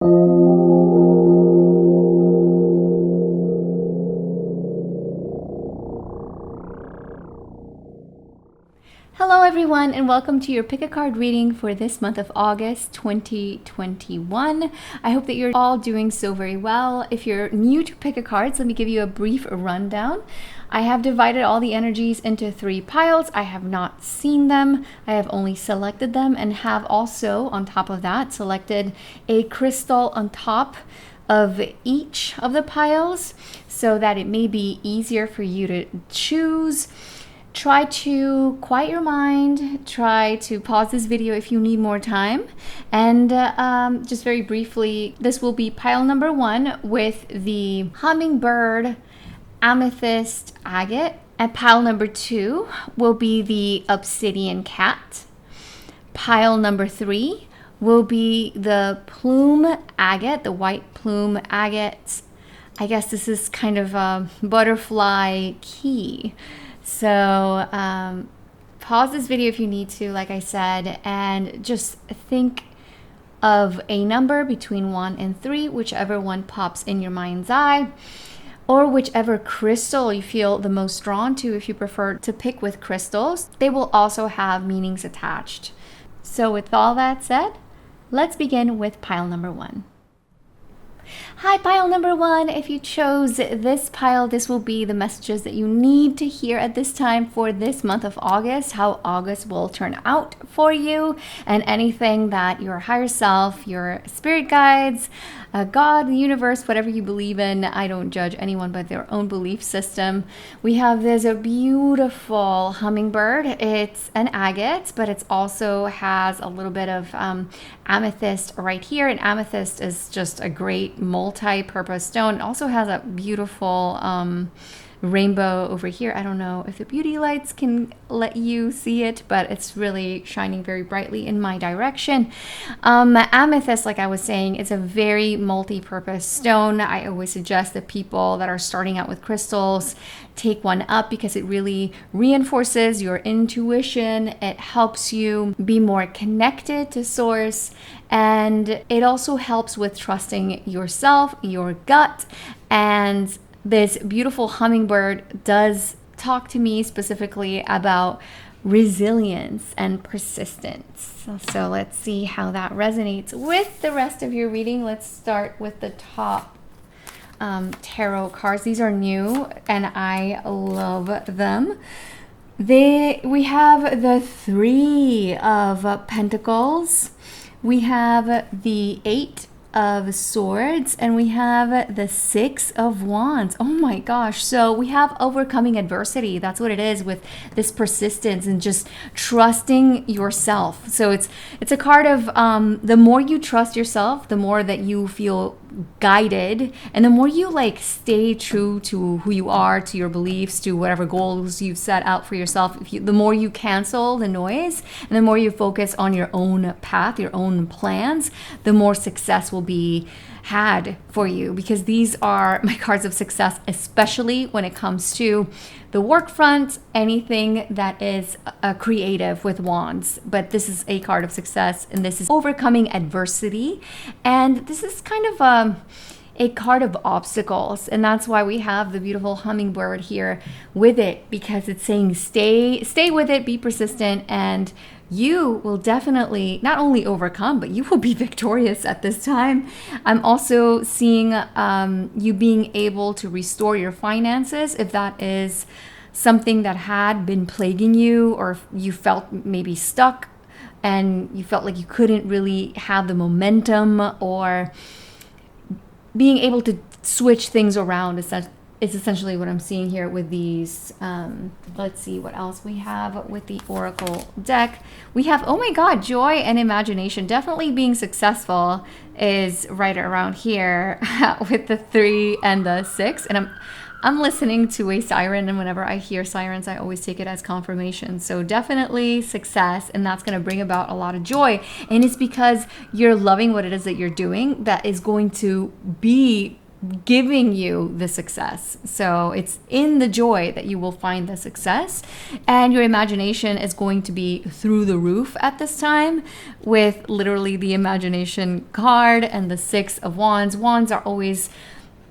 Hello everyone, and welcome to your pick a card reading for this month of August 2021. I hope that you're all doing so very well. If you're new to pick a cards, let me give you a brief rundown. I have divided all the energies into 3 piles. I have not seen them. I have only selected them, and have also on top of that selected a crystal on top of each of the piles so that it may be easier for you to choose. Try to quiet your mind, try to pause this video if you need more time. And just very briefly, this will be pile number 1 with the hummingbird, amethyst, agate. And pile number 2 will be the obsidian cat. Pile number 3 will be the plume agate, the white plume agate. I guess this is kind of a butterfly key. So pause this video if you need to, like I said, and just think of a number between 1 and 3, whichever one pops in your mind's eye, or whichever crystal you feel the most drawn to if you prefer to pick with crystals. They will also have meanings attached. So with all that said, let's begin with pile number 1. Hi, pile number 1. If you chose this pile, this will be the messages that you need to hear at this time for this month of August, how August will turn out for you, and anything that your higher self, your spirit guides, God, the universe, whatever you believe in. I don't judge anyone by their own belief system. We have this a beautiful hummingbird. It's an agate, but it also has a little bit of amethyst right here. And amethyst is just a great multi-purpose stone. It also has a beautiful rainbow over here. I don't know if the beauty lights can let you see it, but it's really shining very brightly in my direction. Amethyst, like I was saying, is a very multi-purpose stone. I always suggest that people that are starting out with crystals take one up because it really reinforces your intuition. It helps you be more connected to source, and it also helps with trusting yourself, your gut. And this beautiful hummingbird does talk to me specifically about resilience and persistence. So let's see how that resonates with the rest of your reading. Let's start with the top tarot cards. These are new and I love them. We have the 3 of Pentacles. We have the 8 of Swords, and we have the 6 of Wands. Oh my gosh. So we have overcoming adversity. That's what it is with this persistence and just trusting yourself. So it's a card of the more you trust yourself, the more that you feel guided, and the more you stay true to who you are, to your beliefs, to whatever goals you've set out for yourself. The more you cancel the noise and the more you focus on your own path, your own plans, the more success will be had for you, because these are my cards of success, especially when it comes to the work front, anything that is creative with wands. But this is a card of success, and this is overcoming adversity, and this is kind of a card of obstacles, and that's why we have the beautiful hummingbird here with it, because it's saying stay with it, be persistent, and you will definitely not only overcome, but you will be victorious at this time. I'm also seeing you being able to restore your finances if that is something that had been plaguing you, or if you felt maybe stuck and you felt like you couldn't really have the momentum, or being able to switch things around is essentially what I'm seeing here with these. Let's see what else we have with the Oracle deck. We have, oh my God, joy and imagination. Definitely being successful is right around here with the 3 and the 6. And I'm listening to a siren, and whenever I hear sirens, I always take it as confirmation. So definitely success, and that's going to bring about a lot of joy. And it's because you're loving what it is that you're doing that is going to be giving you the success. So it's in the joy that you will find the success, and your imagination is going to be through the roof at this time, with literally the imagination card and the 6 of Wands. Wands are always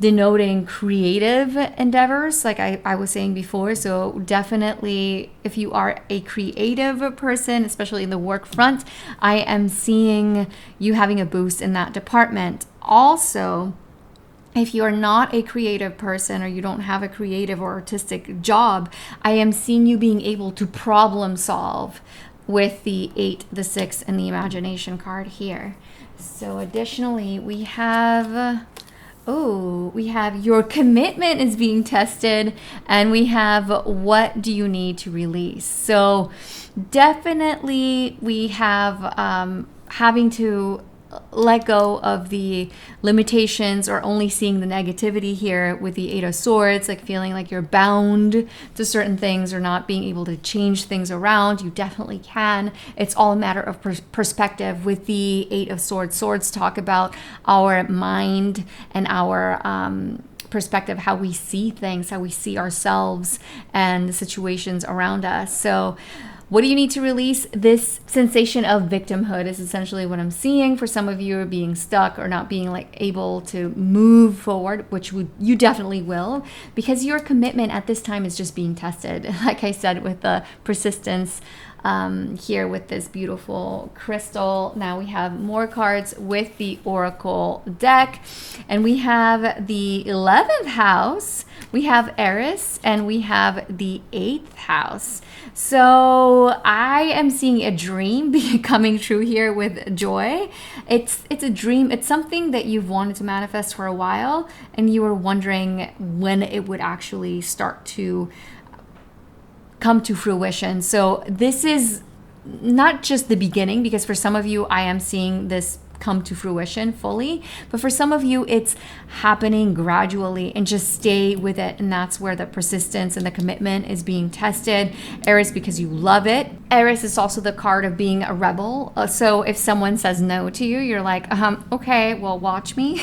denoting creative endeavors, like I was saying before. So definitely, if you are a creative person, especially in the work front, I am seeing you having a boost in that department. Also, if you're not a creative person, or you don't have a creative or artistic job, I am seeing you being able to problem solve with the 8, the 6, and the imagination card here. So additionally, we have your commitment is being tested, and we have what do you need to release. So definitely we have having to let go of the limitations, or only seeing the negativity here with the 8 of Swords, like feeling like you're bound to certain things or not being able to change things around. You definitely can. It's all a matter of perspective with the 8 of Swords. Swords talk about our mind and our perspective, how we see things, how we see ourselves and the situations around us. So what do you need to release? This sensation of victimhood is essentially what I'm seeing. For some of you, are being stuck or not being able to move forward, which you definitely will, because your commitment at this time is just being tested. Like I said, with the persistence here with this beautiful crystal. Now we have more cards with the Oracle deck, and we have the 11th house, we have Eris, and we have the 8th house. So I am seeing a dream coming true here with Joy. It's a dream. It's something that you've wanted to manifest for a while, and you were wondering when it would actually start to come to fruition. So this is not just the beginning, because for some of you, I am seeing this come to fruition fully, but for some of you, it's happening gradually, and just stay with it. And that's where the persistence and the commitment is being tested. Eris, because you love it. Eris is also the card of being a rebel. So if someone says no to you, you're like, okay, well, watch me.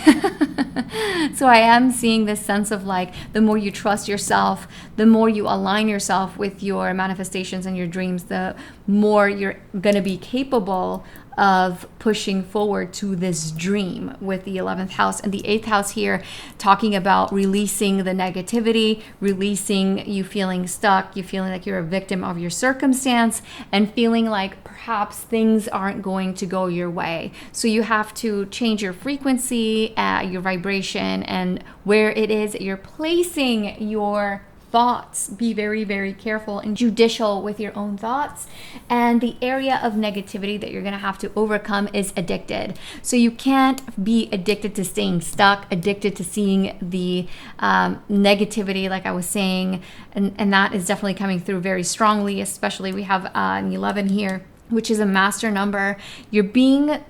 So I am seeing this sense of the more you trust yourself, the more you align yourself with your manifestations and your dreams, the more you're going to be capable of pushing forward to this dream with the 11th house. And the 8th house here, talking about releasing the negativity, releasing you feeling stuck, you feeling like you're a victim of your circumstance, and feeling like perhaps things aren't going to go your way. So you have to change your frequency, your vibration, and where it is that you're placing your thoughts. Be very, very careful and judicial with your own thoughts. And the area of negativity that you're going to have to overcome is addicted. So you can't be addicted to staying stuck, addicted to seeing the negativity, like I was saying. And that is definitely coming through very strongly, especially we have an 11 here, which is a master number. You're being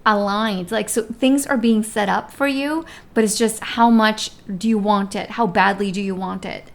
aligned, so things are being set up for you, but it's just how much do you want it? How badly do you want it?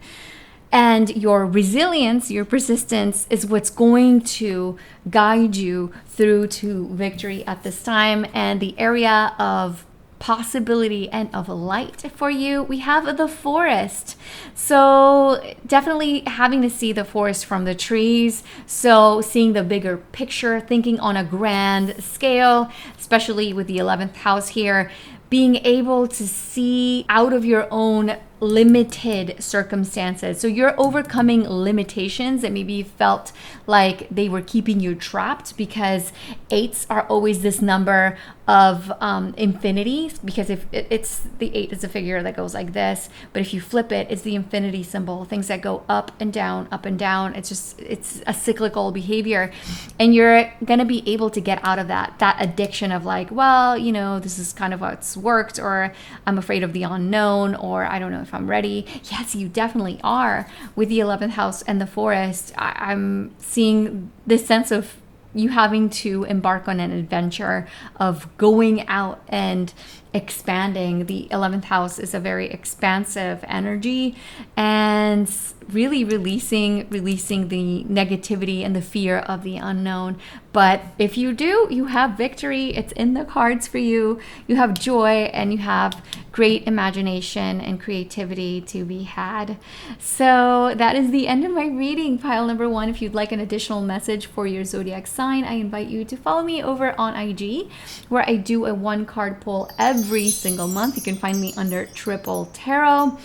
And your resilience, your persistence is what's going to guide you through to victory at this time. And the area of possibility and of light for you, we have the forest. So definitely having to see the forest from the trees. So seeing the bigger picture, thinking on a grand scale, especially with the 11th house here, being able to see out of your own limited circumstances. So you're overcoming limitations that maybe you felt like they were keeping you trapped, because 8s are always this number of infinity, because if it's the 8 is a figure that goes like this, but if you flip it, it's the infinity symbol, things that go up and down, up and down. It's a cyclical behavior, and you're gonna be able to get out of that addiction of this is kind of what's worked, or I'm afraid of the unknown, or I don't know if I'm ready. Yes, you definitely are. With the 11th house and the forest, I'm seeing this sense of you having to embark on an adventure of going out and expanding. The 11th house is a very expansive energy, and really releasing the negativity and the fear of the unknown. But if you do, you have victory. It's in the cards for you. You have joy, and you have great imagination and creativity to be had. So that is the end of my reading, pile number 1. If you'd like an additional message for your zodiac sign, I invite you to follow me over on IG, where I do a 1-card pull every single month. You can find me under Triple Tarot.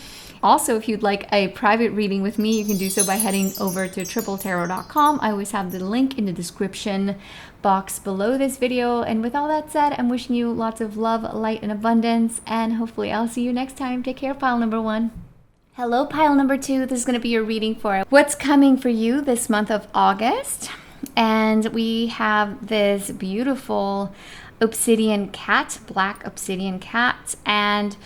Also, if you'd like a private reading with me, you can do so by heading over to tripletarot.com. I always have the link in the description box below this video. And with all that said, I'm wishing you lots of love, light, and abundance. And hopefully I'll see you next time. Take care, pile number 1. Hello, pile number 2. This is going to be your reading for what's coming for you this month of August. And we have this beautiful obsidian cat, black obsidian cat. And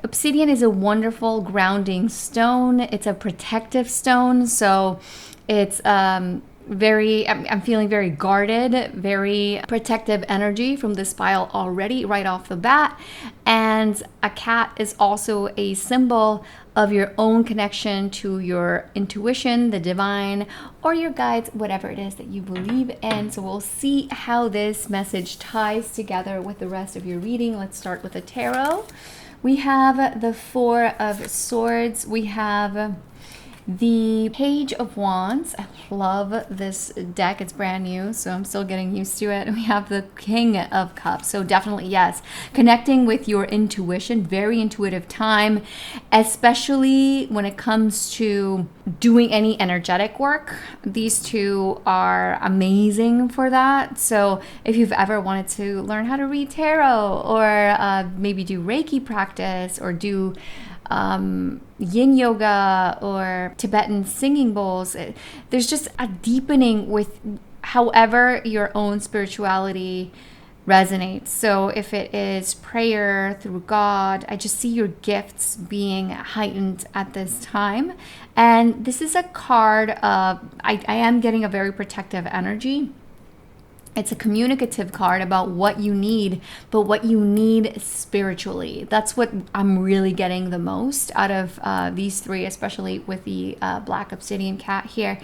obsidian is a wonderful grounding stone. It's a protective stone, so it's I'm feeling very guarded, very protective energy from this pile already right off the bat. And a cat is also a symbol of your own connection to your intuition, the divine, or your guides, whatever it is that you believe in. So we'll see how this message ties together with the rest of your reading. Let's start with the tarot. We have the 4 of Swords. We have the Page of Wands. I love this deck. It's brand new, so I'm still getting used to it. And we have the King of Cups. So definitely, yes, connecting with your intuition, very intuitive time, especially when it comes to doing any energetic work. These two are amazing for that. So if you've ever wanted to learn how to read tarot, or maybe do Reiki practice, or do yin yoga or Tibetan singing bowls, there's just a deepening with however your own spirituality resonates. So if it is prayer through God, I just see your gifts being heightened at this time. And this is a card of, I am getting a very protective energy. It's a communicative card about what you need, but what you need spiritually. That's what I'm really getting the most out of these 3, especially with the black obsidian cat here.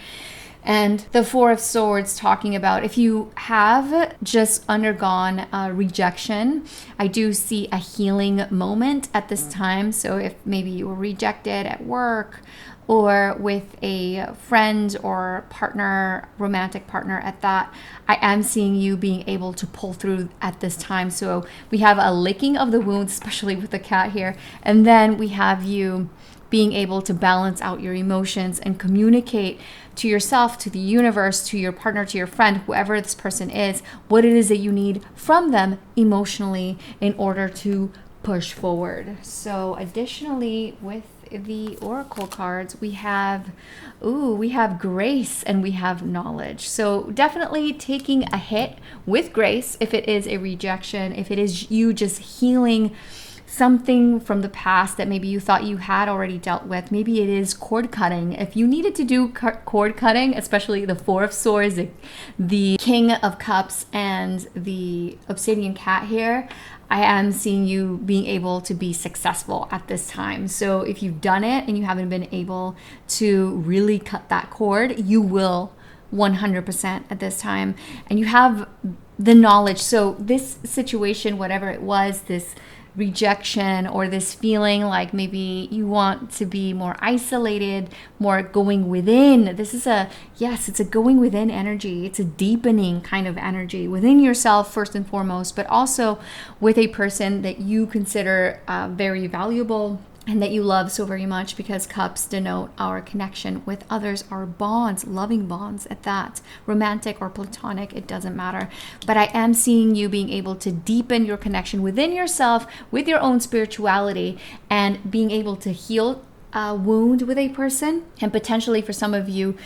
And the 4 of Swords talking about if you have just undergone rejection, I do see a healing moment at this time. So if maybe you were rejected at work, or with a friend or partner, romantic partner at that, I am seeing you being able to pull through at this time. So we have a licking of the wounds, especially with the cat here. And then we have you being able to balance out your emotions and communicate to yourself, to the universe, to your partner, to your friend, whoever this person is, what it is that you need from them emotionally in order to push forward. So additionally, with the oracle cards, we have grace and we have knowledge. So definitely taking a hit with grace if it is a rejection, if it is you just healing something from the past that maybe you thought you had already dealt with. Maybe it is cord cutting. If you needed to do cord cutting, especially the 4 of Swords, the King of Cups, and the obsidian cat here, I am seeing you being able to be successful at this time. So if you've done it and you haven't been able to really cut that cord, you will 100% at this time. And you have the knowledge. So this situation, whatever it was, this rejection or this feeling like maybe you want to be more isolated, more going within. This is it's a going within energy. It's a deepening kind of energy within yourself first and foremost, but also with a person that you consider very valuable and that you love so very much, because cups denote our connection with others, our bonds, loving bonds at that, romantic or platonic, it doesn't matter. But I am seeing you being able to deepen your connection within yourself, with your own spirituality, and being able to heal a wound with a person, and potentially for some of you,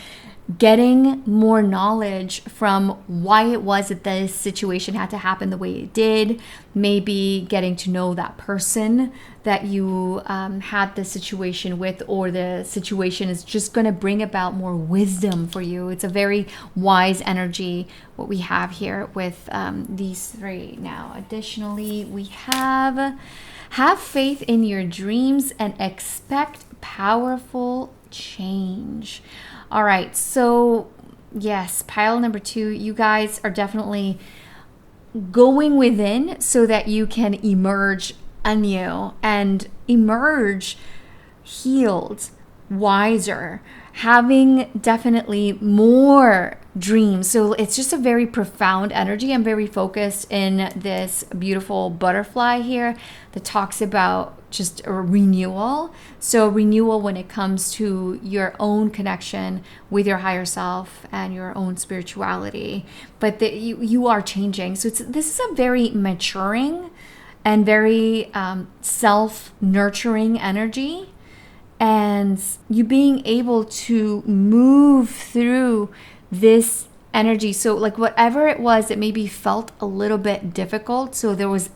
getting more knowledge from why it was that this situation had to happen the way it did. Maybe getting to know that person that you had the situation with, or the situation is just going to bring about more wisdom for you. It's a very wise energy, what we have here with these 3. Now, additionally, we have faith in your dreams and expect powerful change. All right, so yes, pile number 2, you guys are definitely going within so that you can emerge anew and emerge healed, wiser, having definitely more dreams. So it's just a very profound energy. I'm very focused in this beautiful butterfly here that talks about just a renewal. So renewal when it comes to your own connection with your higher self and your own spirituality, but that you are changing. So this is a very maturing and very self-nurturing energy, and you being able to move through this energy. So like whatever it was that maybe felt a little bit difficult, so there was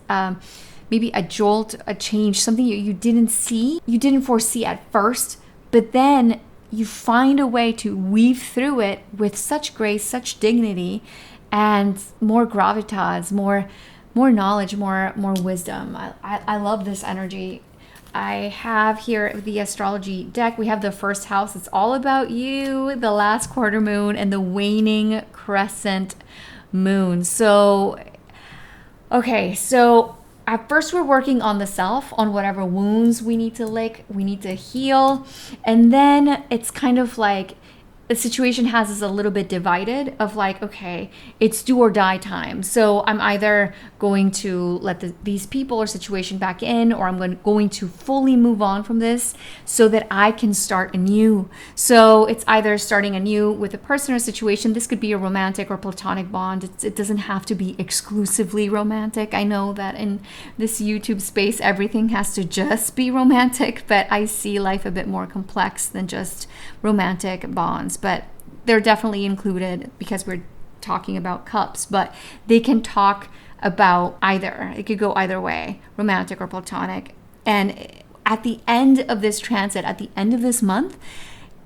maybe a jolt, a change, something you didn't foresee at first, but then you find a way to weave through it with such grace, such dignity, and more gravitas, more knowledge, more wisdom. I love this energy. I have here the astrology deck. We have the first house. It's all about you, the last quarter moon, and the waning crescent moon. So, okay, so at first we're working on the self, on whatever wounds we need to lick, we need to heal. And then it's kind of like the situation has us a little bit divided of like, okay, it's do or die time. So I'm either going to let these people or situation back in, or I'm going to fully move on from this so that I can start anew. So it's either starting anew with a person or situation. This could be a romantic or platonic bond. It doesn't have to be exclusively romantic. I know that in this YouTube space, everything has to just be romantic, but I see life a bit more complex than just romantic bonds. But they're definitely included because we're talking about cups, but they can talk about either. It could go either way, romantic or platonic. And at the end of this transit, at the end of this month,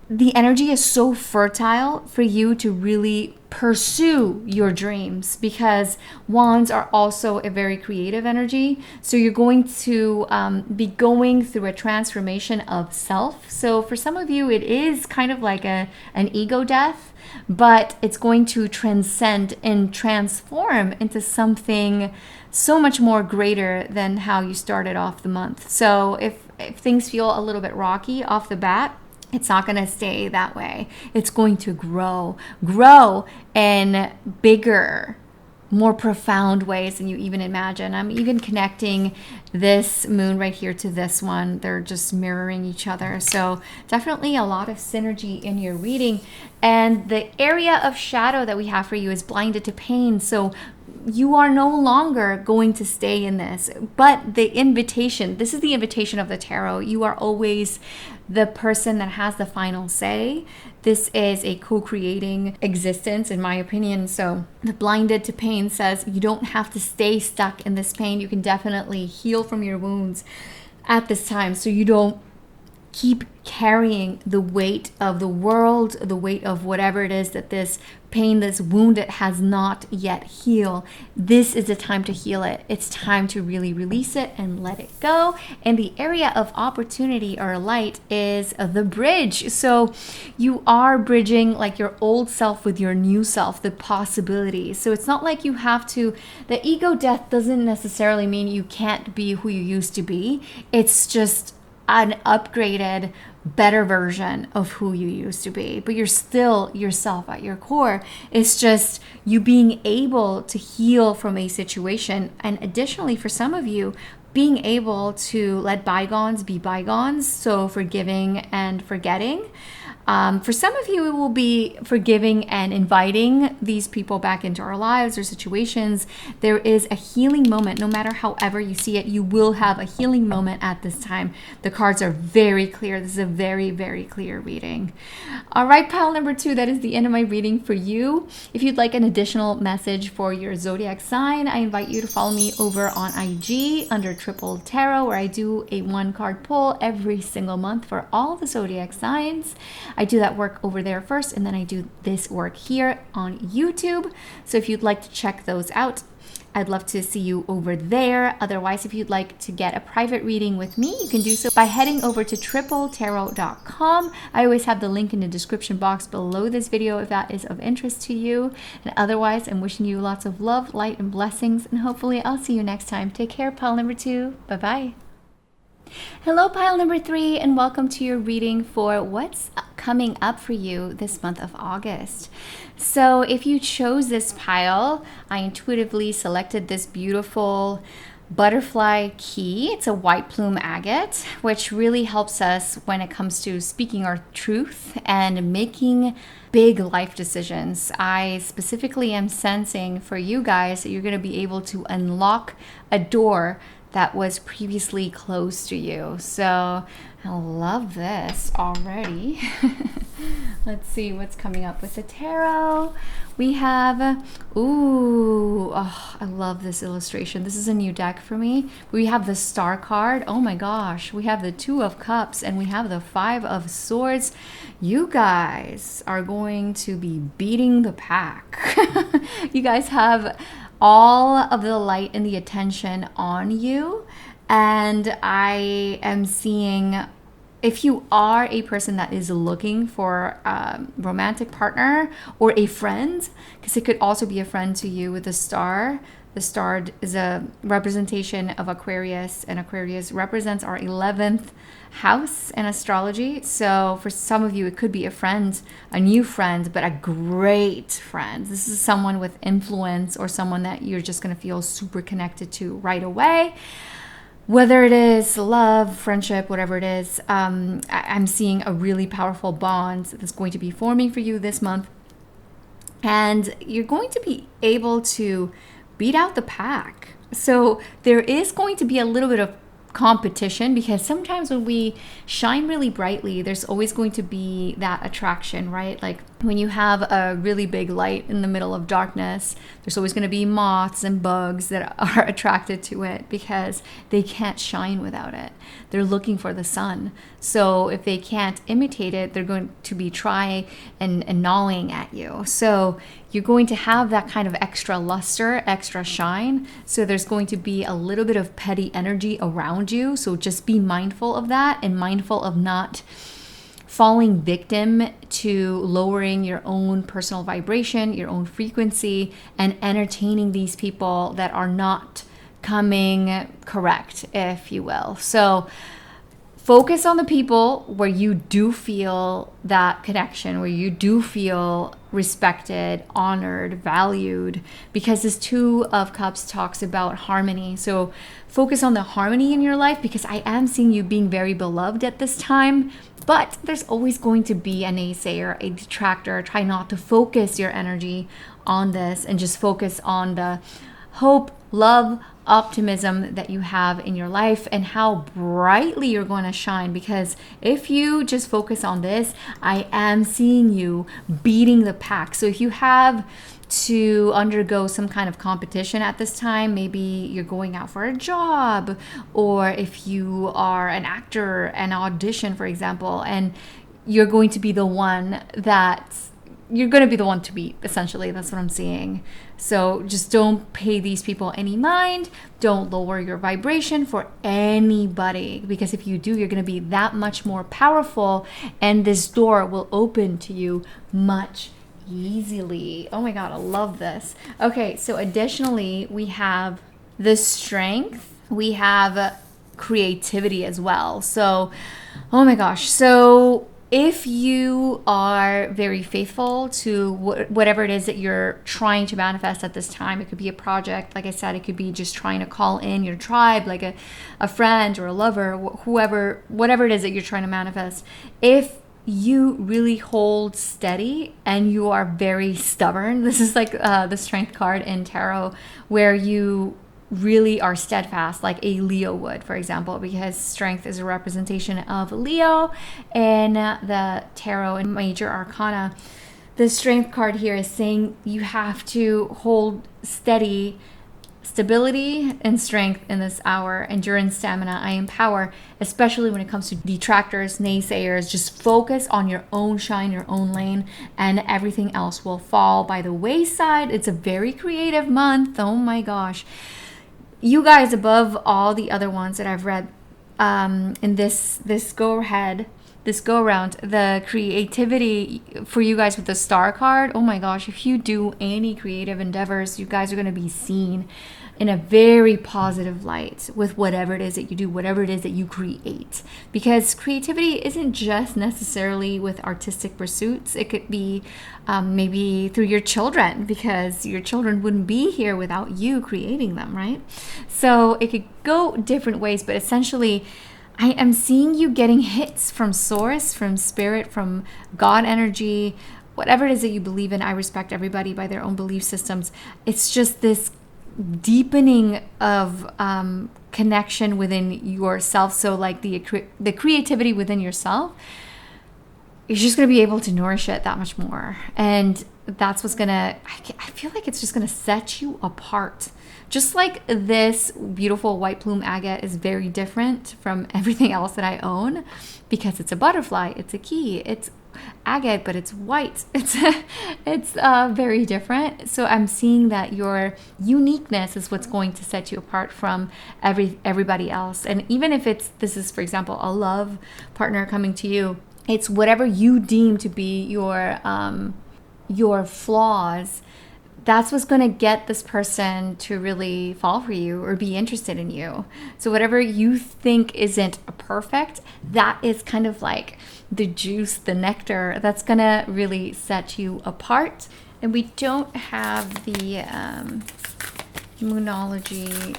the energy is so fertile for you to really pursue your dreams, because wands are also a very creative energy. So you're going to be going through a transformation of self. So for some of you, it is kind of like an ego death, but it's going to transcend and transform into something so much more greater than how you started off the month. So if things feel a little bit rocky off the bat, it's not going to stay that way. It's going to grow in bigger, more profound ways than you even imagine. I'm even connecting this moon right here to this one. They're just mirroring each other. So definitely a lot of synergy in your reading. And the area of shadow that we have for you is blinded to pain. So you are no longer going to stay in this, but the invitation, this is the invitation of the tarot. You are always the person that has the final say. This is a co-creating existence, in my opinion. So the blinded to pain says you don't have to stay stuck in this pain. You can definitely heal from your wounds at this time, so you don't keep carrying the weight of the world, the weight of whatever it is that this pain, this wound that has not yet healed. This is the time to heal it. It's time to really release it and let it go. And the area of opportunity or light is the bridge. So you are bridging like your old self with your new self, the possibilities. So it's not like you have to, the ego death doesn't necessarily mean you can't be who you used to be. It's just an upgraded, better version of who you used to be, but you're still yourself at your core. It's just you being able to heal from a situation, and additionally for some of you, being able to let bygones be bygones, so forgiving and forgetting. For some of you, it will be forgiving and inviting these people back into our lives or situations. There is a healing moment. No matter however you see it, you will have a healing moment at this time. The cards are very clear. This is a very, very clear reading. All right, pile number 2, that is the end of my reading for you. If you'd like an additional message for your zodiac sign, I invite you to follow me over on IG under Untitled Tarot, where I do a 1-card pull every single month for all the zodiac signs. I do that work over there first, and then I do this work here on YouTube. So if you'd like to check those out, I'd love to see you over there. Otherwise, if you'd like to get a private reading with me, you can do so by heading over to tripletarot.com. I always have the link in the description box below this video if that is of interest to you. And otherwise, I'm wishing you lots of love, light, and blessings. And hopefully I'll see you next time. Take care, pile number 2. Bye-bye. Hello, pile number 3, and welcome to your reading for what's coming up for you this month of August. So if you chose this pile, I intuitively selected this beautiful butterfly key. It's a white plume agate, which really helps us when it comes to speaking our truth and making big life decisions. I specifically am sensing for you guys that you're going to be able to unlock a door that was previously closed to you. So I love this already. Let's see what's coming up with the tarot. We have, I love this illustration. This is a new deck for me. We have the Star card. Oh my gosh. We have the 2 of Cups and we have the 5 of Swords. You guys are going to be beating the pack. You guys have all of the light and the attention on you. And I am seeing, if you are a person that is looking for a romantic partner or a friend, because it could also be a friend to you with the Star. The Star is a representation of Aquarius, and Aquarius represents our 11th house in astrology. So for some of you, it could be a friend, a new friend, but a great friend. This is someone with influence or someone that you're just going to feel super connected to right away. Whether it is love, friendship, whatever it is, I'm seeing a really powerful bond that's going to be forming for you this month. And you're going to be able to beat out the pack. So there is going to be a little bit of competition, because sometimes when we shine really brightly, there's always going to be that attraction, right? Like when you have a really big light in the middle of darkness, there's always going to be moths and bugs that are attracted to it because they can't shine without it. They're looking for the sun. So if they can't imitate it, they're going to be trying and gnawing at you. So you're going to have that kind of extra luster, extra shine. So there's going to be a little bit of petty energy around you. So just be mindful of that and mindful of not falling victim to lowering your own personal vibration, your own frequency, and entertaining these people that are not coming correct, if you will. So focus on the people where you do feel that connection, where you do feel respected, honored, valued, because this 2 of Cups talks about harmony. So focus on the harmony in your life, because I am seeing you being very beloved at this time, but there's always going to be a naysayer, a detractor. Try not to focus your energy on this and just focus on the hope, love, optimism that you have in your life and how brightly you're going to shine. Because if you just focus on this, I am seeing you beating the pack. So if you have to undergo some kind of competition at this time, maybe you're going out for a job, or if you are an actor, an audition, for example, and you're going to be the one to beat, essentially. That's what I'm seeing. So just don't pay these people any mind. Don't lower your vibration for anybody, because if you do, you're going to be that much more powerful, and this door will open to you much easily. Oh my God, I love this. Okay, so additionally, we have the Strength. We have creativity as well. So, oh my gosh. So if you are very faithful to whatever it is that you're trying to manifest at this time, it could be a project. Like I said, it could be just trying to call in your tribe, like a friend or a lover, whoever, whatever it is that you're trying to manifest. If you really hold steady and you are very stubborn, this is like the Strength card in tarot, where you really are steadfast, like a Leo would, for example, because Strength is a representation of Leo in the tarot and major arcana. The Strength card here is saying you have to hold steady stability and strength in this hour, endurance, stamina, I empower, especially when it comes to detractors, naysayers. Just focus on your own shine, your own lane, and everything else will fall by the wayside. It's a very creative month. Oh my gosh. You guys, above all the other ones that I've read in this go around, the creativity for you guys with the star card, oh my gosh, if you do any creative endeavors, you guys are going to be seen in a very positive light with whatever it is that you do, whatever it is that you create. Because creativity isn't just necessarily with artistic pursuits. It could be maybe through your children, because your children wouldn't be here without you creating them, right? So it could go different ways, but essentially, I am seeing you getting hits from source, from spirit, from God energy, whatever it is that you believe in. I respect everybody by their own belief systems. It's just this deepening of connection within yourself. So like the creativity within yourself, you're just going to be able to nourish it that much more. And that's what's going to, I feel like it's just going to set you apart. Just like this beautiful white plume agate is very different from everything else that I own, because it's a butterfly, it's a key, it's agate, but it's white. It's very different. So I'm seeing that your uniqueness is what's going to set you apart from everybody else. And even if this is, for example, a love partner coming to you, it's whatever you deem to be your flaws. That's what's going to get this person to really fall for you or be interested in you. So whatever you think isn't perfect, that is kind of like the juice, the nectar that's going to really set you apart. And we don't have the Moonology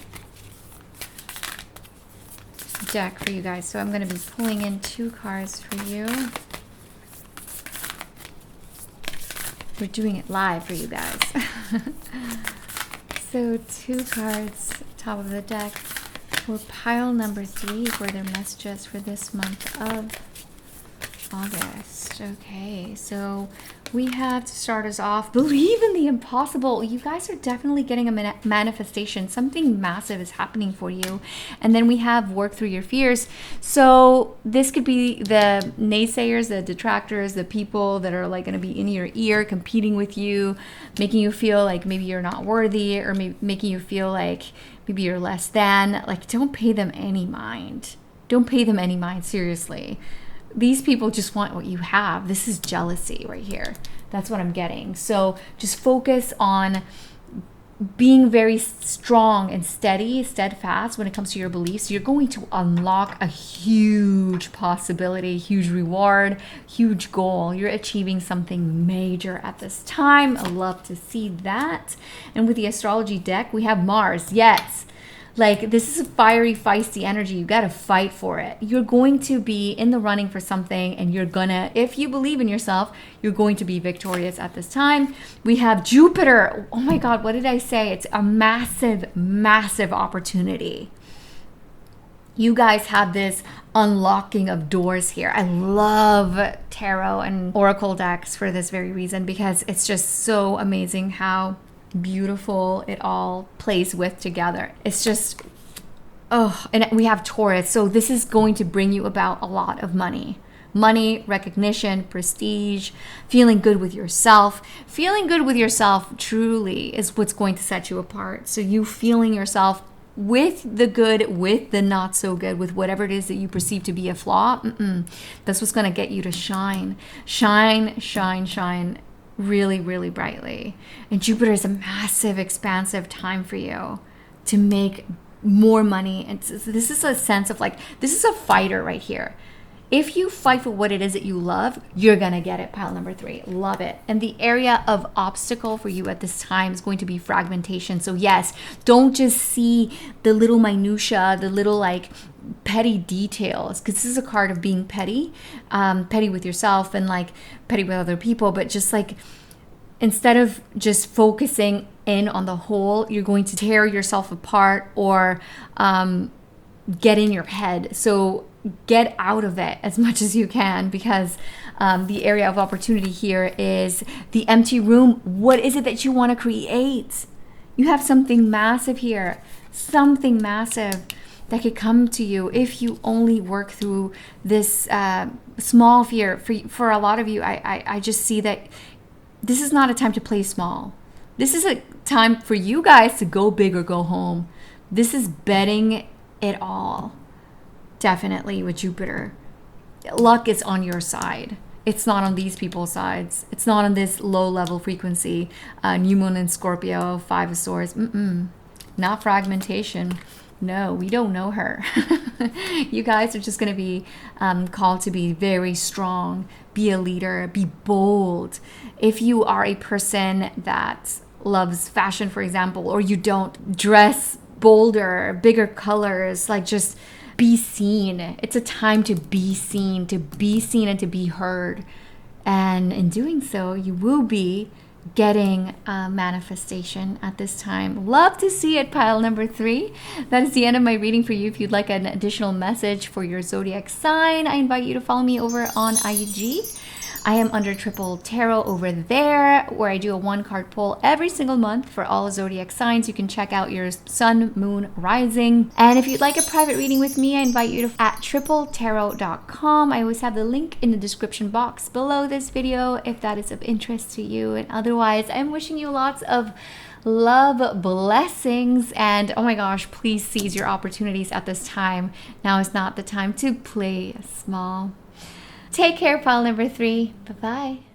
deck for you guys. So I'm going to be pulling in 2 cards for you. We're doing it live for you guys. So 2 cards, top of the deck, for pile number 3 for their messages for this month of August. Okay, so we have, to start us off, believe in the impossible. You guys are definitely getting a manifestation. Something massive is happening for you. And then we have work through your fears. So this could be the naysayers, the detractors, the people that are like going to be in your ear, competing with you, making you feel like maybe you're not worthy, or maybe making you feel like maybe you're less than. Like, don't pay them any mind. Don't pay them any mind, seriously. These people just want what you have. This is jealousy right here. That's what I'm getting. So just focus on being very strong and steadfast when it comes to your beliefs. You're going to unlock a huge possibility, huge reward, huge goal. You're achieving something major at this time. I love to see that. And with the astrology deck, we have Mars. Yes. Like, this is a fiery, feisty energy. You got to fight for it. You're going to be in the running for something, and you're gonna, if you believe in yourself, you're going to be victorious at this time. We have Jupiter. Oh my God, what did I say? It's a massive, massive opportunity. You guys have this unlocking of doors here. I love tarot and oracle decks for this very reason, because it's just so amazing how beautiful it all plays with together. It's just, oh, and we have Taurus. So this is going to bring you about a lot of money, recognition, prestige, feeling good with yourself. Feeling good with yourself truly is what's going to set you apart. So you feeling yourself with the good, with the not so good, with whatever it is that you perceive to be a flaw, that's what's going to get you to shine really, really brightly. And Jupiter is a massive, expansive time for you to make more money. And this is a sense of like, this is a fighter right here. If you fight for what it is that you love, you're gonna get it. Pile number 3, love it. And the area of obstacle for you at this time is going to be fragmentation. So yes, don't just see the little minutia, the little like petty details, because this is a card of being petty with yourself and like petty with other people. But just like, instead of just focusing in on the whole, you're going to tear yourself apart or get in your head. So get out of it as much as you can, because the area of opportunity here is the empty room. What is it that you want to create? You have something massive here, something massive that could come to you if you only work through this small fear. For a lot of you, I just see that this is not a time to play small. This is a time for you guys to go big or go home. This is betting it all. Definitely with Jupiter. Luck is on your side. It's not on these people's sides. It's not on this low level frequency. New moon in Scorpio, 5 of swords. Not fragmentation. No, we don't know her. You guys are just going to be called to be very strong, be a leader, be bold. If you are a person that loves fashion, for example, or you don't, dress bolder, bigger colors, like just be seen. It's a time to be seen and to be heard. And in doing so, you will be getting a manifestation at this time. Love to see it, pile number 3. That is the end of my reading for you. If you'd like an additional message for your zodiac sign, I invite you to follow me over on IG. I am under Triple Tarot over there, where I do a 1-card pull every single month for all zodiac signs. You can check out your sun, moon, rising. And if you'd like a private reading with me, I invite you to at tripletarot.com. I always have the link in the description box below this video if that is of interest to you. And otherwise, I'm wishing you lots of love, blessings, and oh my gosh, please seize your opportunities at this time. Now is not the time to play small. Take care, pile number 3. Bye-bye.